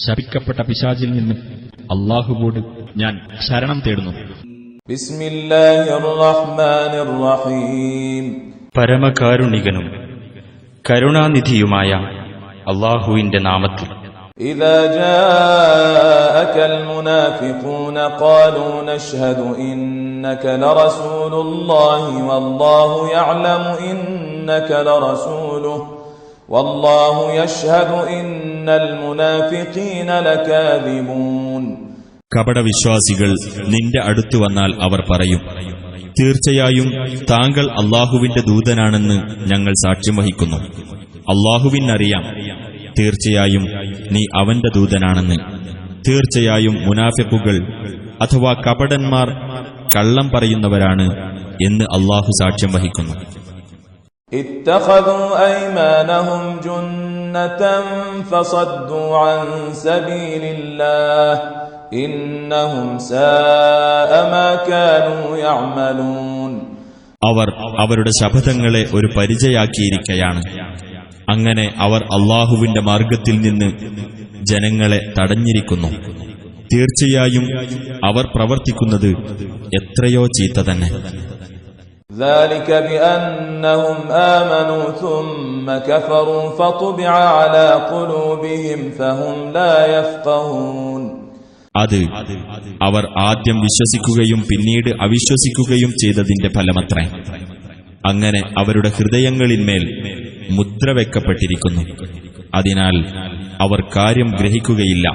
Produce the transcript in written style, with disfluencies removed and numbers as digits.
ശപിക്കപ്പെട്ട പിശാചിൽ നിന്ന് അല്ലാഹുവോട് ഞാൻ ശരണം തേടുന്നു. പരമകാരുണികനും കരുണാനിധിയുമായ അല്ലാഹുവിന്റെ നാമത്തിൽ. إذا جاءك المنافقون قالوا نشهد إنك لرسول الله والله يعلم إنك لرسوله والله يشهد إن المنافقين لكاذبون. കപടവിശ്വാസികൾ നിന്റെ അടുത്തു വന്നാൽ അവർ പറയും, തീർച്ചയായും താങ്കൾ അല്ലാഹുവിന്റെ ദൂതനാണെന്ന് ഞങ്ങൾ സാക്ഷ്യം വഹിക്കുന്നു. അല്ലാഹുവിനറിയാം, തീർച്ചയായും നീ അവന്റെ ദൂതനാണെന്ന്. തീർച്ചയായും മുനാഫിഖുകൾ അഥവാ കപടന്മാർ കള്ളം പറയുന്നവരാണ് എന്ന് അല്ലാഹു സാക്ഷ്യം വഹിക്കുന്നു. ഇത്തഖദൂ അയ്മാനഹും ജുന്നതൻ ഫസദ്ദൂ അൻ സബീലില്ലാഹ് ഇന്നഹും സാഅ മാ കാനൂ യഅമലൂൻ. അവർ അവരുടെ ശപഥങ്ങളെ ഒരു പരിചയാക്കിയിരിക്കയാണ്. അങ്ങനെ അവർ അല്ലാഹുവിന്റെ മാർഗത്തിൽ നിന്ന് ജനങ്ങളെ തടഞ്ഞിരിക്കുന്നു. തീർച്ചയായും അവർ പ്രവർത്തിക്കുന്നത് എത്രയോ ചീത്ത തന്നെ. ذلك بأنهم آمنوا ثم كفروا فطبع على قلوبهم فهم لا يفقهون. അത് അവർ ആദ്യം വിശ്വസിക്കുകയും പിന്നീട് അവിശ്വസിക്കുകയും ചെയ്തതിന്റെ ഫലമത്രേ. അങ്ങനെ അവരുടെ ഹൃദയങ്ങളിന്മേൽ മുദ്ര വെക്കപ്പെട്ടിരിക്കുന്നു. അതിനാൽ അവർ കാര്യം ഗ്രഹിക്കുകയില്ല.